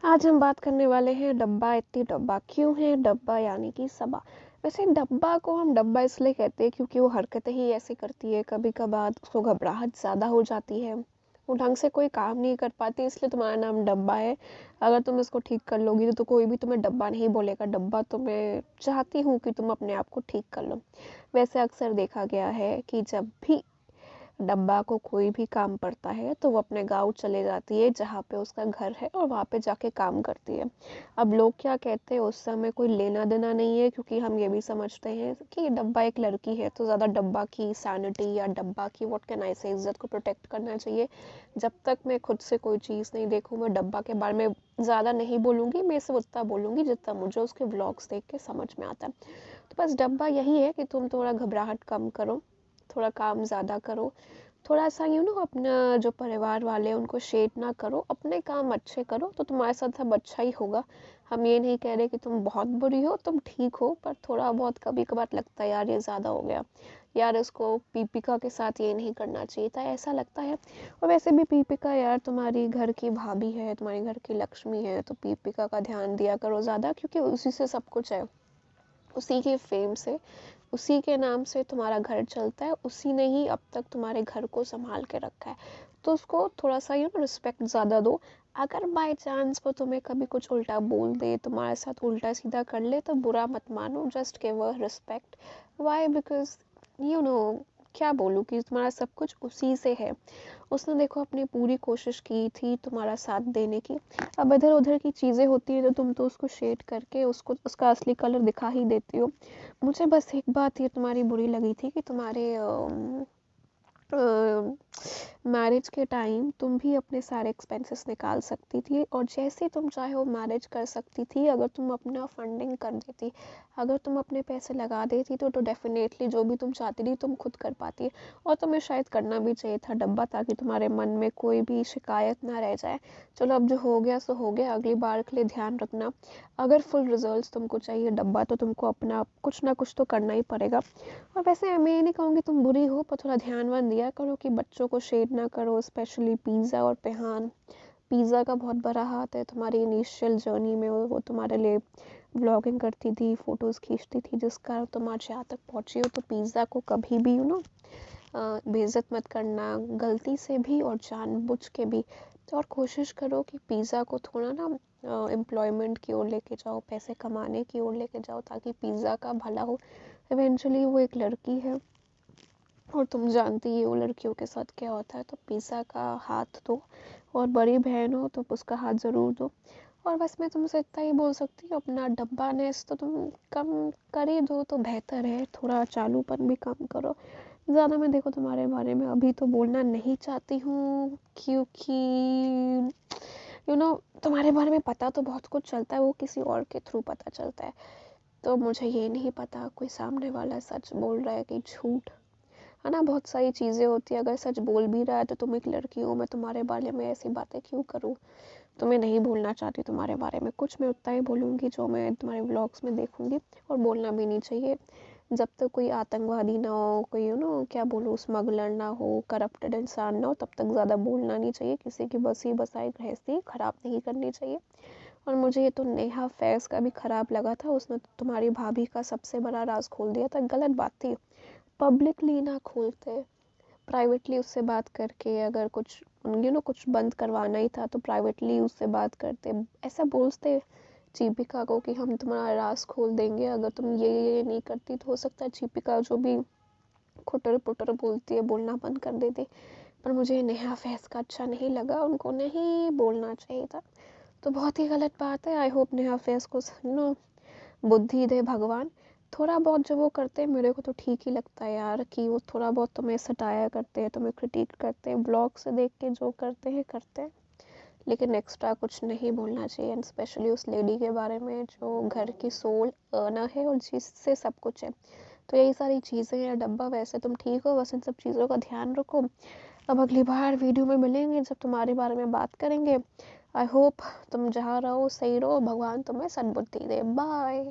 आज हम बात करने वाले हैं डब्बा इत्ती डब्बा क्यों है डब्बा यानी कि सबा। वैसे डब्बा को हम डब्बा इसलिए कहते हैं क्योंकि वो हरकतें ही ऐसी करती है, कभी कभार उसको घबराहट ज़्यादा हो जाती है, वो ढंग से कोई काम नहीं कर पाती, इसलिए तुम्हारा नाम डब्बा है। अगर तुम इसको ठीक कर लोगी तो कोई भी तुम्हें डब्बा नहीं बोलेगा। डब्बा तो मैं चाहती हूँ कि तुम अपने आप को ठीक कर लो। वैसे अक्सर देखा गया है कि जब भी डब्बा को कोई भी काम पड़ता है तो वो अपने गाँव चले जाती है जहाँ पे उसका घर है और वहाँ पे जाके काम करती है। अब लोग क्या कहते हैं उस समय कोई लेना देना नहीं है, क्योंकि हम ये भी समझते हैं कि डब्बा एक लड़की है तो ज़्यादा डब्बा की सैनिटी या डब्बा की व्हाट कैन आई से इज्जत को प्रोटेक्ट करना चाहिए। जब तक मैं खुद से कोई चीज़ नहीं देखूँ मैं डब्बा के बारे में ज़्यादा नहीं बोलूँगी। मैं सिर्फ उतना बोलूँगी जितना मुझे उसके व्लॉग्स देख के समझ में आता है। तो बस डब्बा यही है कि तुम थोड़ा घबराहट कम करो, थोड़ा काम ज़्यादा करो, थोड़ा सा अपना जो परिवार वाले हैं उनको शेड ना करो, अपने काम अच्छे करो तो तुम्हारे साथ सब अच्छा ही होगा। हम ये नहीं कह रहे कि तुम बहुत बुरी हो, तुम ठीक हो, पर थोड़ा बहुत कभी कभार लगता है यार ये ज़्यादा हो गया, यार इसको पीपिका के साथ ये नहीं करना चाहिए था, ऐसा लगता है। और वैसे भी पीपिका यार तुम्हारी घर की भाभी है, तुम्हारे घर की लक्ष्मी है, तो पीपिका का ध्यान दिया करो ज़्यादा, क्योंकि उसी से सब कुछ है, उसी के फेम से, उसी के नाम से तुम्हारा घर चलता है, उसी ने ही अब तक तुम्हारे घर को संभाल के रखा है। तो उसको थोड़ा सा रिस्पेक्ट ज़्यादा दो। अगर बाय चांस वो तुम्हें कभी कुछ उल्टा बोल दे, तुम्हारे साथ उल्टा सीधा कर ले, तो बुरा मत मानो, just give a respect. Why? Because you know क्या बोलूँ कि तुम्हारा सब कुछ उसी से है। उसने देखो अपनी पूरी कोशिश की थी तुम्हारा साथ देने की। अब इधर उधर की चीज़ें होती हैं तो तुम तो उसको शेड करके उसको उसका असली कलर दिखा ही देती हो। मुझे बस एक बात ये तुम्हारी बुरी लगी थी कि तुम्हारे मैरिज के टाइम तुम भी अपने सारे एक्सपेंसेस निकाल सकती थी और जैसे तुम चाहे वो मैरिज कर सकती थी। अगर तुम अपना फंडिंग कर देती, अगर तुम अपने पैसे लगा देती तो डेफिनेटली जो भी तुम चाहती थी तुम खुद कर पाती। और तुम्हें शायद करना भी चाहिए था डब्बा, ताकि तुम्हारे मन में कोई भी शिकायत ना रह जाए। चलो अब जो हो गया सो हो गया, अगली बार के लिए ध्यान रखना। अगर फुल रिजल्ट्स तुमको चाहिए डब्बा तो तुमको अपना कुछ ना कुछ तो करना ही पड़ेगा। और वैसे मैं ये नहीं कहूँगी तुम बुरी हो, पर थोड़ा ध्यान वान दिया करो कि बच्चों को शेड ना करो, स्पेशली पिज़्ज़ा और पेहान। पिज़्ज़ा का बहुत बड़ा हाथ है तुम्हारी इनिशियल जर्नी में, वो तुम्हारे लिए व्लॉगिंग करती थी, फ़ोटोज़ खींचती थी, जिस कारण तुम आज यहाँ तक पहुँची हो। तो पिज़्ज़ा को कभी भी बेइज्जत मत करना, गलती से भी और जानबूझ के भी। तो और कोशिश करो कि पिज़्ज़ा को थोड़ा ना एम्प्लॉयमेंट की ओर लेके जाओ, पैसे कमाने की ओर लेके जाओ, ताकि पिज़्ज़ा का भला हो। इवेंचुअली वो एक लड़की है और तुम जानती ही हो लड़कियों के साथ क्या होता है, तो पिज़्ज़ा का हाथ दो, और बड़ी बहन हो तो उसका हाथ ज़रूर दो। और बस मैं तुमसे इतना ही बोल सकती हूँ, अपना डब्बा नेस तो तुम कम कर ही दो तो बेहतर है, थोड़ा चालूपन भी कम करो। ज़्यादा मैं देखो तुम्हारे बारे में अभी तो बोलना नहीं चाहती हूँ, क्योंकि तुम्हारे बारे में पता तो बहुत कुछ चलता है, वो किसी और के थ्रू पता चलता है। तो मुझे ये नहीं पता कोई सामने वाला सच बोल रहा है कि झूठ, है ना। बहुत सारी चीज़ें होती है, अगर सच बोल भी रहा है तो तुम एक लड़की हो, मैं तुम्हारे बारे में ऐसी बातें क्यों करूँ। तो मैं नहीं बोलना चाहती तुम्हारे बारे में कुछ, मैं उतना ही बोलूँगी जो मैं तुम्हारे व्लॉग्स में देखूँगी। और बोलना भी नहीं चाहिए जब तक कोई आतंकवादी ना हो, कोई क्या बोलूँ, स्मगलर ना हो, करप्टेड इंसान ना हो, तब तक ज़्यादा बोलना नहीं चाहिए। किसी की बसी बसाई गृहस्थी ख़राब नहीं करनी चाहिए। और मुझे ये तो नेहा फैज़ का भी ख़राब लगा था, उसने तो तुम्हारी भाभी का सबसे बड़ा राज खोल दिया था। गलत बात थी, पब्लिकली ना खोलते, प्राइवेटली उससे बात करके, अगर कुछ कुछ बंद करवाना ही था तो प्राइवेटली उससे बात करते, ऐसा बोलते चीपिका को कि हम तुम्हारा राज खोल देंगे अगर तुम ये नहीं करती। तो हो सकता है चीपिका जो भी खुटर पुटर बोलती है बोलना बंद कर देती। पर मुझे नेहा फैज़ का अच्छा नहीं लगा, उनको नहीं बोलना चाहिए था। तो बहुत ही गलत बात है। आई होप नेहा फैज़ को बुद्धि दे भगवान। थोड़ा बहुत जो वो करते हैं मेरे को तो ठीक ही लगता है यार, कि वो थोड़ा बहुत तुम्हें सटाया करते हैं, तुम्हें क्रिटिक करते हैं, ब्लॉग से देख के जो करते हैं करते हैं, लेकिन एक्स्ट्रा कुछ नहीं बोलना चाहिए। एंड स्पेशली उस लेडी के बारे में जो घर की सोल अर्नर है और जिससे सब कुछ है। तो यही सारी चीज़ें हैं डब्बा। वैसे तुम ठीक हो, बस इन सब चीज़ों का ध्यान रखो। अब अगली बार वीडियो में मिलेंगे जब तुम्हारे बारे में बात करेंगे। आई होप तुम जहाँ रहो सही रहो, भगवान तुम्हें सद्बुद्धि दे। बाय।